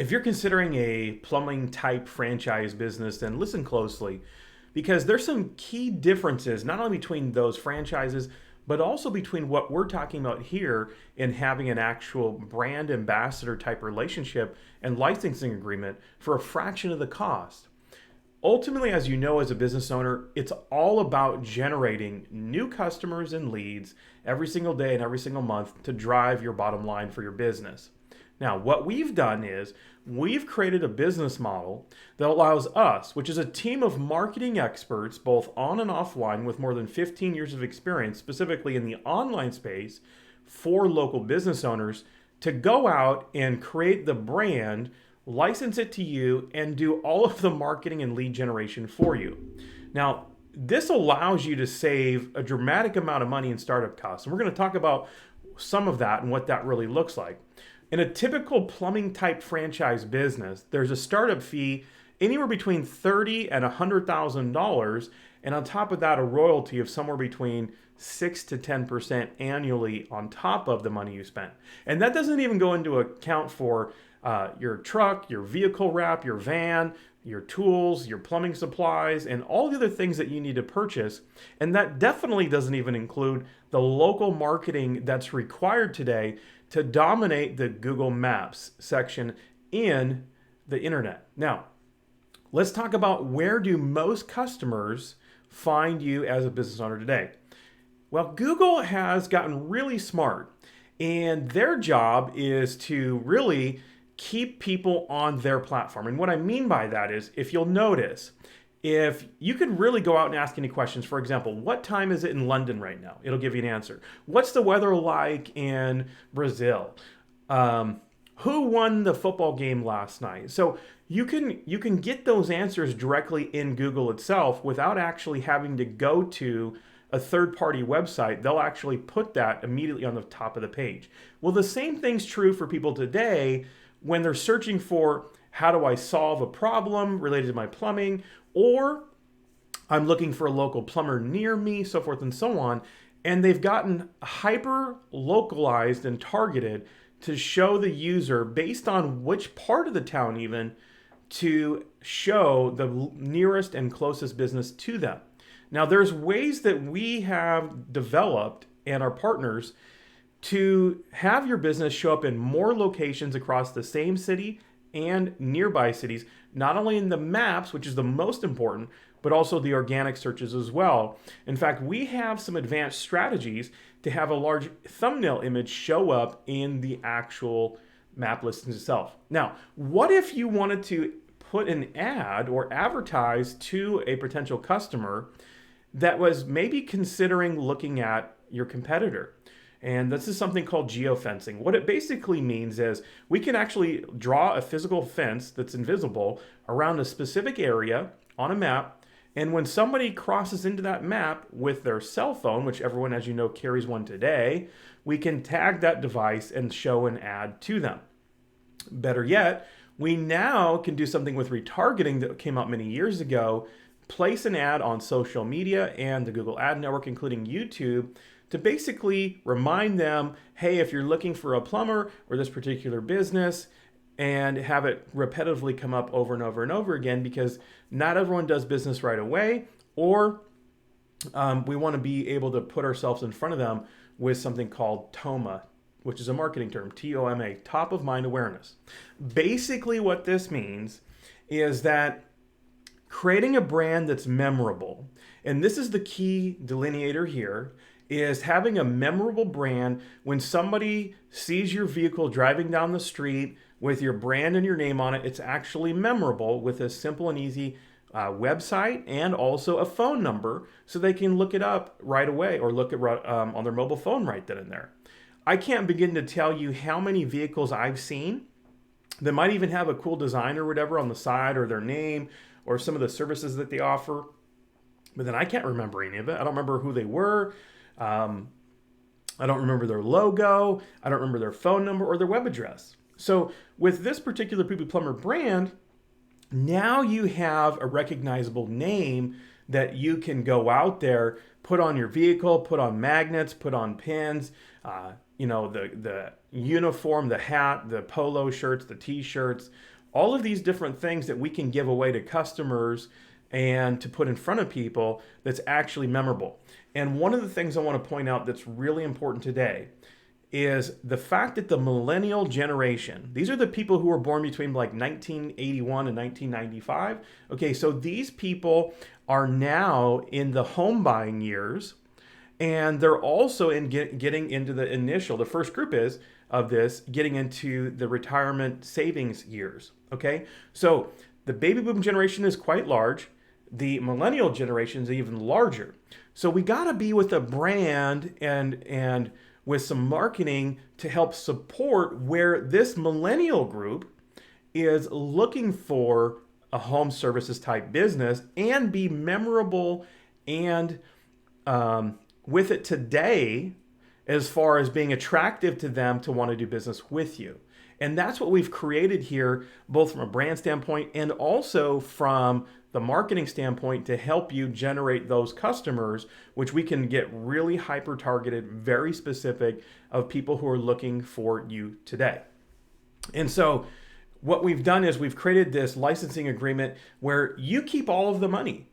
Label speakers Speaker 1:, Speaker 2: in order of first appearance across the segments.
Speaker 1: If you're considering a plumbing type franchise business, then listen closely because there's some key differences, not only between those franchises, but also between what we're talking about here in having an actual brand ambassador type relationship and licensing agreement for a fraction of the cost. Ultimately, as you know, as a business owner, it's all about generating new customers and leads every single day and every single month to drive your bottom line for your business. Now, what we've done is we've created a business model that allows us, which is a team of marketing experts, both on and offline, with more than 15 years of experience, specifically in the online space, for local business owners to go out and create the brand, license it to you, and do all of the marketing and lead generation for you. Now, this allows you to save a dramatic amount of money in startup costs. And we're going to talk about some of that and what that really looks like. In a typical plumbing type franchise business, there's a startup fee anywhere between $30,000 and $100,000, and on top of that, a royalty of somewhere between 6 to 10% annually on top of the money you spent. And that doesn't even go into account for your truck, your vehicle wrap, your van, your tools, your plumbing supplies, and all the other things that you need to purchase. And that definitely doesn't even include the local marketing that's required today to dominate the Google Maps section in the internet. Now, let's talk about where do most customers find you as a business owner today? Well, Google has gotten really smart, and their job is to really keep people on their platform. And what I mean by that is, if you'll notice, if you could really go out and ask any questions, for example, what time is it in London right now? It'll give you an answer. What's the weather like in Brazil? Who won the football game last night? So you can get those answers directly in Google itself without actually having to go to a third-party website. They'll actually put that immediately on the top of the page. Well, the same thing's true for people today when they're searching for how do I solve a problem related to my plumbing, or I'm looking for a local plumber near me, so forth and so on. And they've gotten hyper localized and targeted to show the user based on which part of the town even to show the nearest and closest business to them. Now, there's ways that we have developed and our partners to have your business show up in more locations across the same city and nearby cities, not only in the maps, which is the most important, but also the organic searches as well. In fact, we have some advanced strategies to have a large thumbnail image show up in the actual map listings itself. Now, what if you wanted to put an ad or advertise to a potential customer that was maybe considering looking at your competitor? And this is something called geofencing. What it basically means is we can actually draw a physical fence that's invisible around a specific area on a map. And when somebody crosses into that map with their cell phone, which everyone, as you know, carries one today, we can tag that device and show an ad to them. Better yet, we now can do something with retargeting that came out many years ago, place an ad on social media and the Google Ad Network, including YouTube, to basically remind them, hey, if you're looking for a plumber or this particular business, and have it repetitively come up over and over and over again, because not everyone does business right away, or we want to be able to put ourselves in front of them with something called TOMA, which is a marketing term, TOMA, top of mind awareness. Basically what this means is that creating a brand that's memorable, and this is the key delineator here, is having a memorable brand. When somebody sees your vehicle driving down the street with your brand and your name on it, it's actually memorable with a simple and easy website and also a phone number so they can look it up right away or look at on their mobile phone right then and there. I can't begin to tell you how many vehicles I've seen that might even have a cool design or whatever on the side or their name or some of the services that they offer, but then I can't remember any of it. I don't remember who they were. I don't remember their logo. I don't remember their phone number or their web address. So with this particular Poopy Plumber brand, now you have a recognizable name that you can go out there, put on your vehicle, put on magnets, put on pins, the uniform, the hat, the polo shirts, the t-shirts, all of these different things that we can give away to customers and to put in front of people that's actually memorable. And one of the things I want to point out that's really important today is the fact that the millennial generation, these are the people who were born between like 1981 and 1995. Okay, so these people are now in the home buying years, and they're also getting into the first group is of this, getting into the retirement savings years. Okay, so the baby boom generation is quite large. The millennial generation is even larger. So we got to be with a brand and with some marketing to help support where this millennial group is looking for a home services type business and be memorable and with it today as far as being attractive to them to want to do business with you. And that's what we've created here, both from a brand standpoint and also from the marketing standpoint, to help you generate those customers, which we can get really hyper targeted, very specific of people who are looking for you today. And so what we've done is we've created this licensing agreement where you keep all of the money.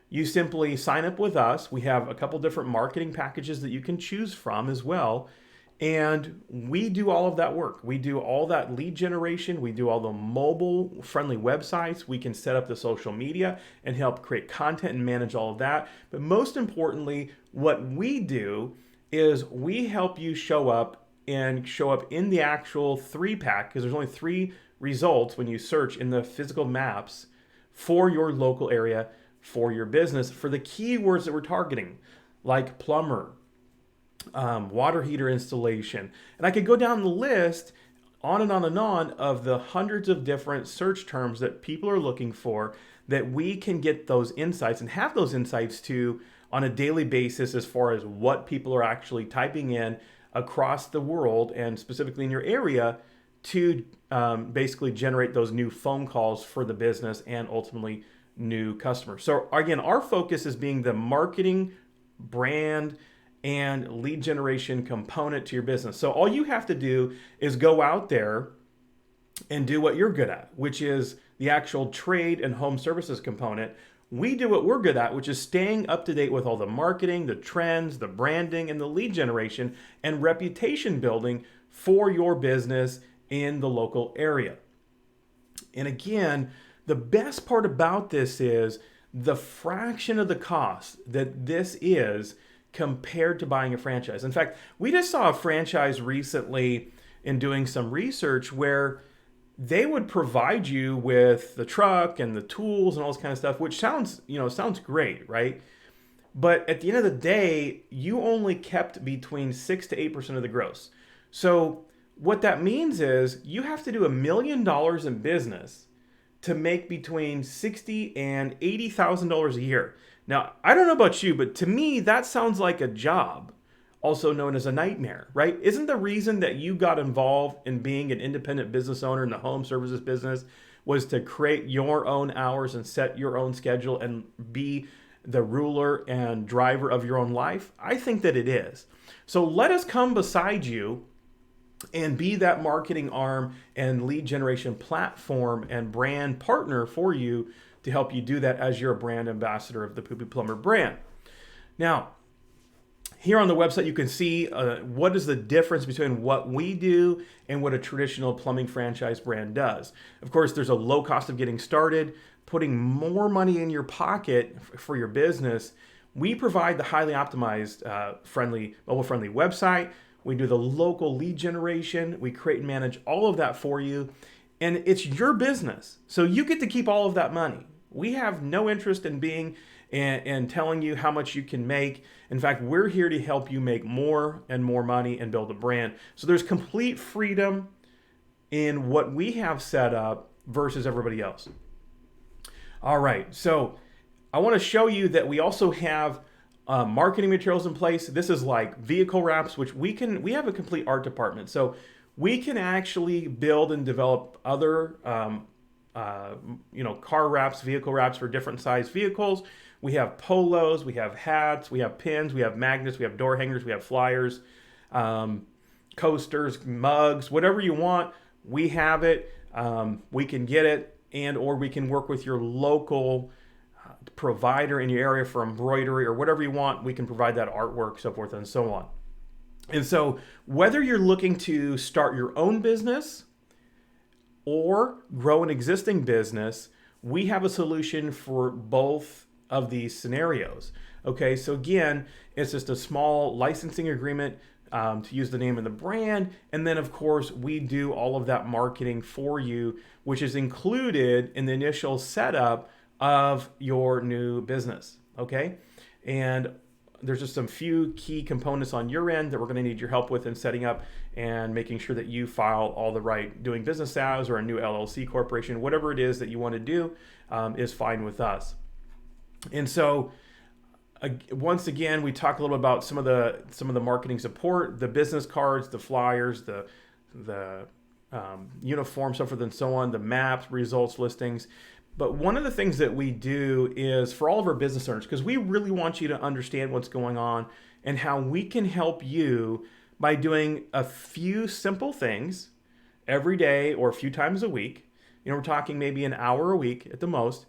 Speaker 1: You simply sign up with us. We have a couple different marketing packages that you can choose from as well. And we do all of that work. We do all that lead generation. We do all the mobile friendly websites. We can set up the social media and help create content and manage all of that. But most importantly, what we do is we help you show up in the actual 3-pack, because there's only 3 results when you search in the physical maps for your local area, for your business, for the keywords that we're targeting, like plumber, water heater installation. And I could go down the list on and on and on of the hundreds of different search terms that people are looking for, that we can get those insights and have those insights to on a daily basis as far as what people are actually typing in across the world and specifically in your area to basically generate those new phone calls for the business and ultimately new customers. So again, our focus is being the marketing, brand, and lead generation component to your business. So all you have to do is go out there and do what you're good at, which is the actual trade and home services component. We do what we're good at, which is staying up to date with all the marketing, the trends, the branding, and the lead generation and reputation building for your business in the local area. And again, the best part about this is the fraction of the cost that this is compared to buying a franchise. In fact, we just saw a franchise recently in doing some research where they would provide you with the truck and the tools and all this kind of stuff, which sounds great, right? But at the end of the day, you only kept between 6 to 8% of the gross. So what that means is you have to do $1 million in business to make between $60,000 and $80,000 a year. Now, I don't know about you, but to me, that sounds like a job, also known as a nightmare, right? Isn't the reason that you got involved in being an independent business owner in the home services business was to create your own hours and set your own schedule and be the ruler and driver of your own life? I think that it is. So let us come beside you and be that marketing arm and lead generation platform and brand partner for you to help you do that as you're a brand ambassador of the Poopy Plumber brand. Now, here on the website, you can see what is the difference between what we do and what a traditional plumbing franchise brand does. Of course, there's a low cost of getting started, putting more money in your pocket for your business. We provide the highly optimized, mobile-friendly website. We do the local lead generation. We create and manage all of that for you. And it's your business. So you get to keep all of that money. We have no interest in being and telling you how much you can make. In fact, we're here to help you make more and more money and build a brand. So there's complete freedom in what we have set up versus everybody else. All right, so I want to show you that we also have marketing materials in place. This is like vehicle wraps, which we have a complete art department. So we can actually build and develop other car wraps, vehicle wraps for different size vehicles. We have polos, we have hats, we have pins, we have magnets, we have door hangers, we have flyers. coasters, mugs, whatever you want, we have it. We can get it, and or we can work with your local provider in your area for embroidery or whatever you want. We can provide that artwork, so forth and so on. And so whether you're looking to start your own business or grow an existing business, we have a solution for both of these scenarios. Okay, so again, it's just a small licensing agreement to use the name of the brand. And then, of course, we do all of that marketing for you, which is included in the initial setup of your new business. Okay, and there's just some few key components on your end that we're going to need your help with in setting up and making sure that you file all the right doing business as or a new LLC corporation, whatever it is that you want to do is fine with us. And so once again, we talk a little about some of the marketing support, the business cards, the flyers, the uniform, so forth and so on, the maps, results, listings. But one of the things that we do is for all of our business owners, because we really want you to understand what's going on and how we can help you by doing a few simple things every day or a few times a week. You know, we're talking maybe an hour a week at the most.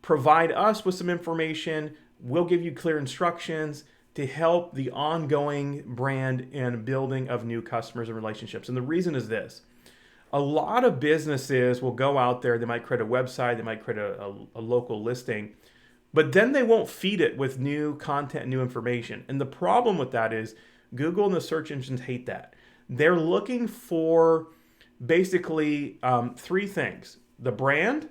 Speaker 1: Provide us with some information. We'll give you clear instructions to help the ongoing brand and building of new customers and relationships. And the reason is this. A lot of businesses will go out there, they might create a website, they might create a local listing, but then they won't feed it with new content, new information. And the problem with that is Google and the search engines hate that. They're looking for basically three things. The brand,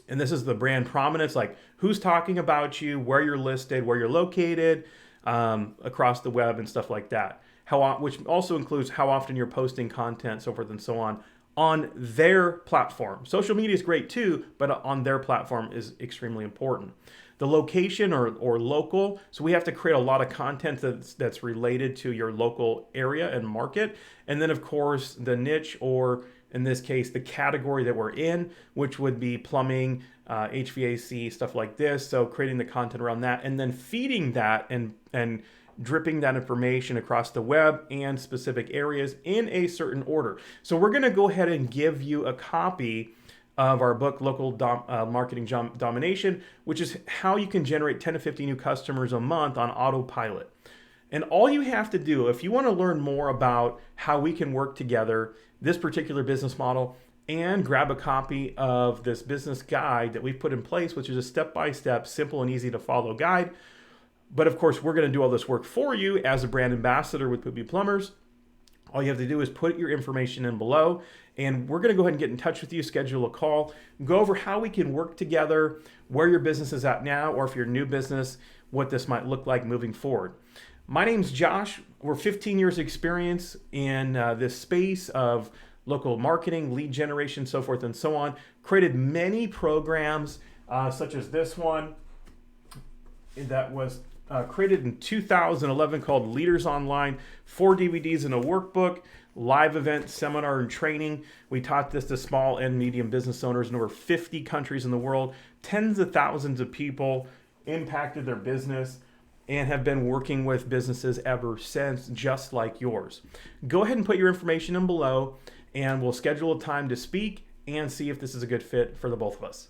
Speaker 1: and this is the brand prominence, like who's talking about you, where you're listed, where you're located, across the web and stuff like that. Which also includes how often you're posting content, so forth and so on their platform. Social media is great too, but on their platform is extremely important. The location or local, so we have to create a lot of content that's related to your local area and market. And then of course the niche, or in this case, the category that we're in, which would be plumbing, HVAC, stuff like this. So creating the content around that and then feeding that and dripping that information across the web and specific areas in a certain order. So we're going to go ahead and give you a copy of our book, Local Marketing Domination, which is how you can generate 10 to 50 new customers a month on autopilot. And all you have to do, if you want to learn more about how we can work together, this particular business model, and grab a copy of this business guide that we've put in place, which is a step-by-step, simple and easy to follow guide. But of course, we're going to do all this work for you as a brand ambassador with Poopy Plumbers. All you have to do is put your information in below, and we're going to go ahead and get in touch with you, schedule a call, go over how we can work together, where your business is at now, or if you're a new business, what this might look like moving forward. My name's Josh. We're 15 years experience in this space of local marketing, lead generation, so forth and so on. Created many programs such as this one that was created in 2011 called Leaders Online, 4 DVDs and a workbook, live event, seminar, and training. We taught this to small and medium business owners in over 50 countries in the world. Tens of thousands of people impacted their business and have been working with businesses ever since, just like yours. Go ahead and put your information in below, and we'll schedule a time to speak and see if this is a good fit for the both of us.